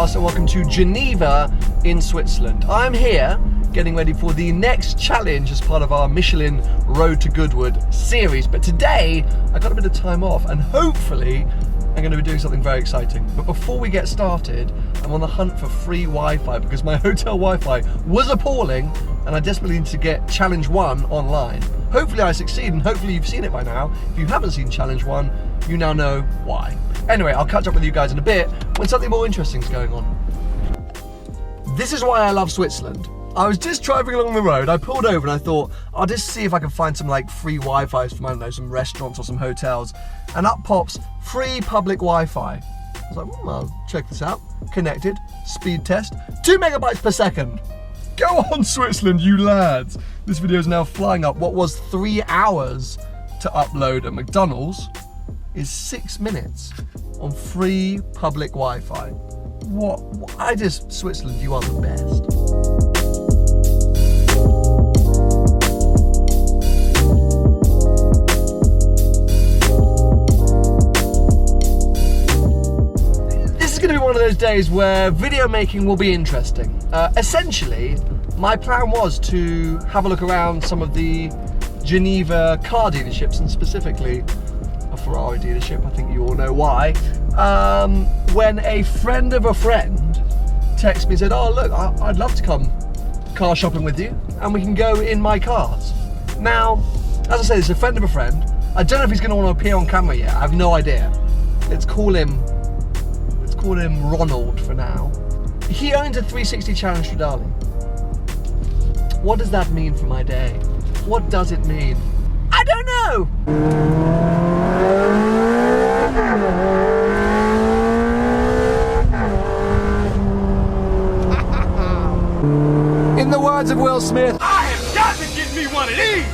podcast and welcome to Geneva in Switzerland. I'm here getting ready for the next challenge as part of our Michelin Road to Goodwood series. But today, I got a bit of time off and hopefully I'm going to be doing something very exciting. But before we get started, I'm on the hunt for free Wi-Fi because my hotel Wi-Fi was appalling and I desperately need to get Challenge 1 online. Hopefully I succeed and hopefully you've seen it by now. If you haven't seen Challenge 1, you now know why. Anyway, I'll catch up with you guys in a bit when something more interesting is going on. This is why I love Switzerland. I was just driving along the road, I pulled over and I thought, I'll just see if I can find some free Wi-Fis from, I don't know, some restaurants or some hotels. And up pops free public Wi-Fi. I was like, I'll check this out. Connected, speed test, 2 megabytes per second. Go on Switzerland, you lads. This video is now flying up. What was 3 hours to upload at McDonald's is 6 minutes on free public Wi-Fi. Switzerland, you are the best. This is going to be one of those days where video making will be interesting. Essentially, my plan was to have a look around some of the Geneva car dealerships and specifically a Ferrari dealership. I think you all know why. When a friend of a friend texted me and said, oh look, I'd love to come car shopping with you and we can go in my cars. Now, as I say, it's a friend of a friend. I don't know if he's going to want to appear on camera yet. I have no idea. Let's call him Ronald for now. He owns a 360 Challenge Stradale. What does that mean for my day? What does it mean? I don't know! In the words of Will Smith, I have got to get me one of these!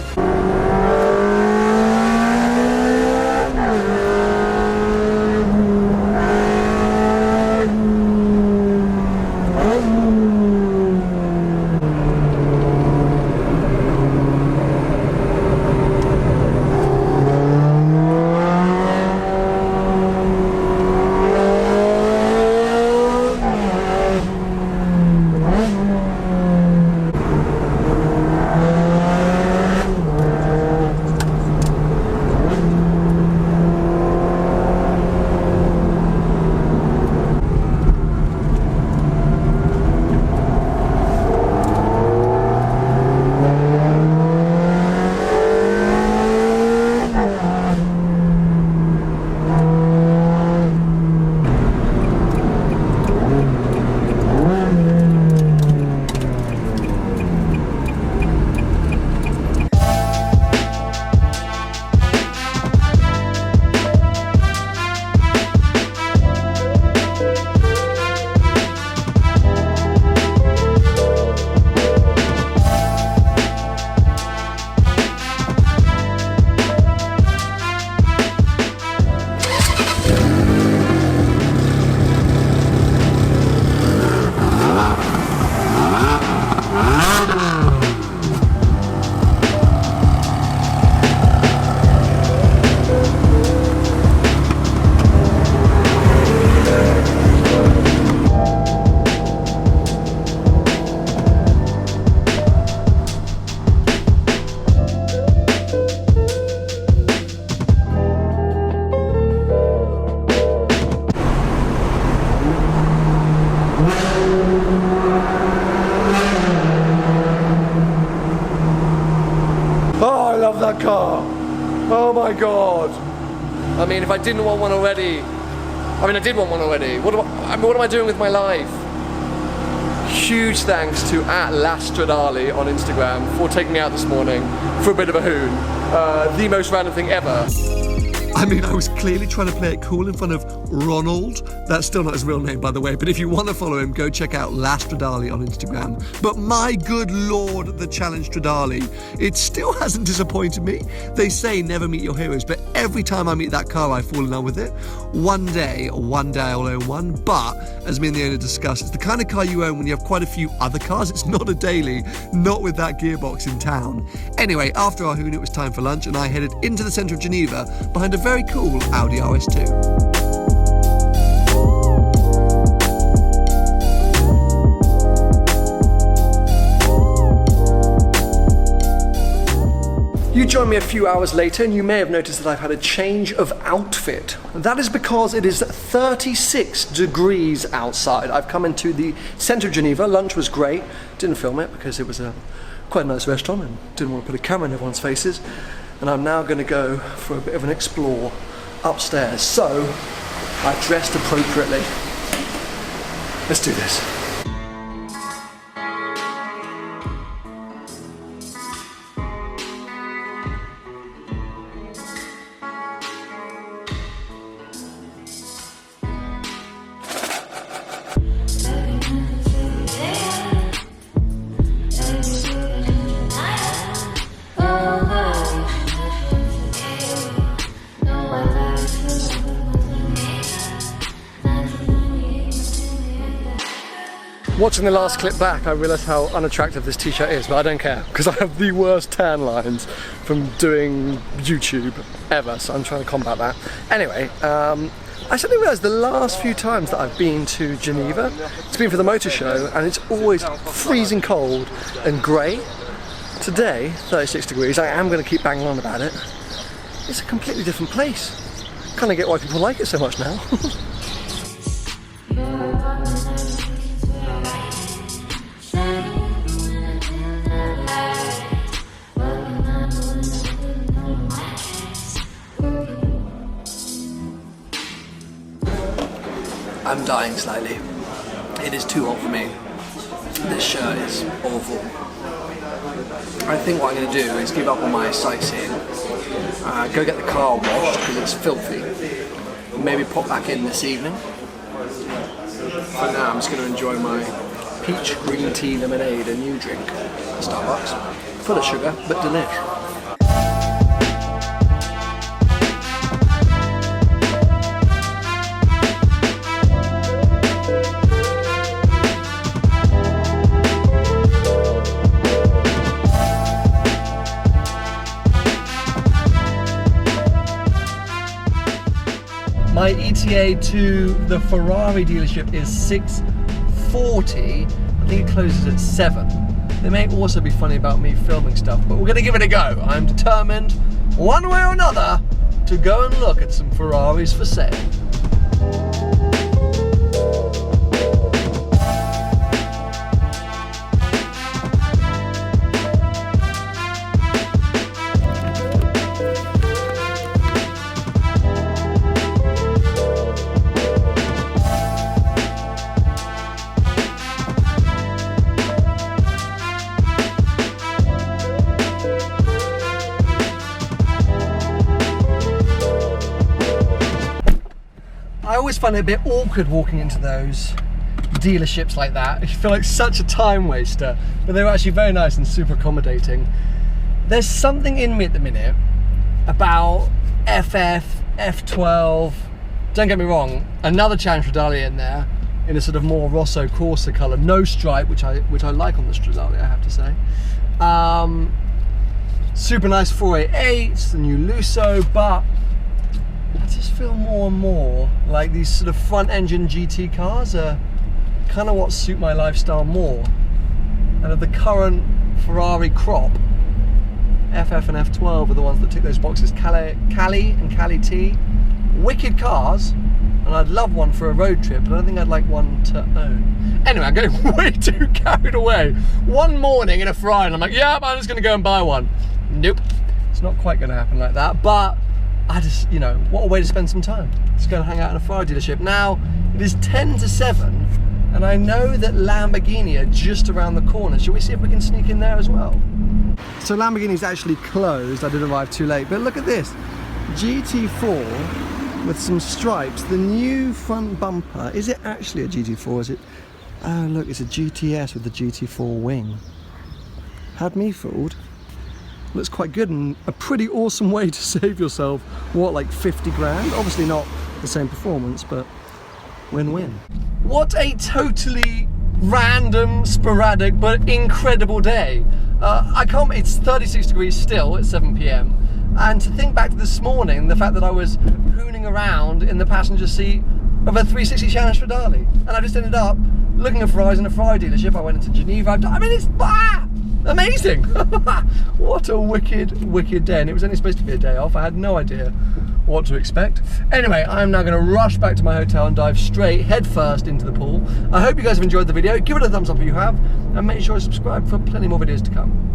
That car. Oh my god. I mean, if I didn't want one already, I did want one already. What am I doing with my life? Huge thanks to @Stradale on Instagram for taking me out this morning for a bit of a hoon. The most random thing ever. I was clearly trying to play it cool in front of Ronald. That's still not his real name, by the way, but if you want to follow him, go check out Stradale on Instagram. But my good lord, the Challenge Stradale, it still hasn't disappointed me. They say never meet your heroes, but every time I meet that car, I fall in love with it. One day I'll own one, but as me and the owner discussed, it's the kind of car you own when you have quite a few other cars. It's not a daily, not with that gearbox in town. Anyway, after our hoon, it was time for lunch, and I headed into the centre of Geneva behind a very cool Audi RS2. You join me a few hours later and you may have noticed that I've had a change of outfit. That is because it is 36 degrees outside. I've come into the centre of Geneva. Lunch was great. Didn't film it because it was quite a nice restaurant and didn't want to put a camera in everyone's faces. And I'm now going to go for a bit of an explore upstairs. So I've dressed appropriately. Let's do this. Watching the last clip back, I realised how unattractive this t-shirt is, but I don't care, because I have the worst tan lines from doing YouTube ever, so I'm trying to combat that. Anyway, I suddenly realised the last few times that I've been to Geneva, it's been for the motor show, and it's always freezing cold and grey. Today, 36 degrees, I am going to keep banging on about it. It's a completely different place. Kind of get why people like it so much now. I'm dying slightly. It is too hot for me. This shirt is awful. I think what I'm going to do is give up on my sightseeing, go get the car washed because it's filthy, maybe pop back in this evening. For now I'm just going to enjoy my peach green tea lemonade, a new drink at Starbucks, full of sugar but delish. My ETA to the Ferrari dealership is 6:40. I think it closes at 7. They may also be funny about me filming stuff, but we're going to give it a go. I'm determined, one way or another, to go and look at some Ferraris for sale. I always find it a bit awkward walking into those dealerships like that. You feel like such a time waster, but they were actually very nice and super accommodating. There's something in me at the minute about FF, F12, don't get me wrong, another Challenge Stradale in there, in a sort of more Rosso Corsa colour, no stripe, which I like on the Stradale, I have to say. Super nice 488s, the new Lusso, but I just feel more and more like these sort of front engine GT cars are kind of what suit my lifestyle more. And of the current Ferrari crop, FF and F12 are the ones that tick those boxes. Cali and Cali T, wicked cars, and I'd love one for a road trip, but I don't think I'd like one to own. Anyway, I'm getting way too carried away. One morning in a Ferrari and I'm like, yeah, I'm just going to go and buy one. Nope, it's not quite going to happen like that, but I just, you know, what a way to spend some time. Just go and hang out in a Ferrari dealership. Now, it is 10 to 7, and I know that Lamborghini are just around the corner. Shall we see if we can sneak in there as well? So Lamborghini's actually closed. I did arrive too late, but look at this. GT4 with some stripes. The new front bumper. Is it actually a GT4? Is it? Oh, look, it's a GTS with the GT4 wing. Had me fooled. Looks quite good and a pretty awesome way to save yourself, what, like 50 grand? Obviously not the same performance, but win-win. What a totally random, sporadic, but incredible day. It's 36 degrees still at 7 PM. And to think back to this morning, the fact that I was hooning around in the passenger seat of a 360 Challenge Stradale. And I just ended up looking at Ferraris in a Ferrari dealership. I went into Geneva. I mean, it's... Amazing. What a wicked day. And it was only supposed to be a day off. I had no idea what to expect. Anyway, I'm now going to rush back to my hotel and dive straight head first into the pool. I hope you guys have enjoyed the video. Give it a thumbs up if you have, and make sure to subscribe for plenty more videos to come.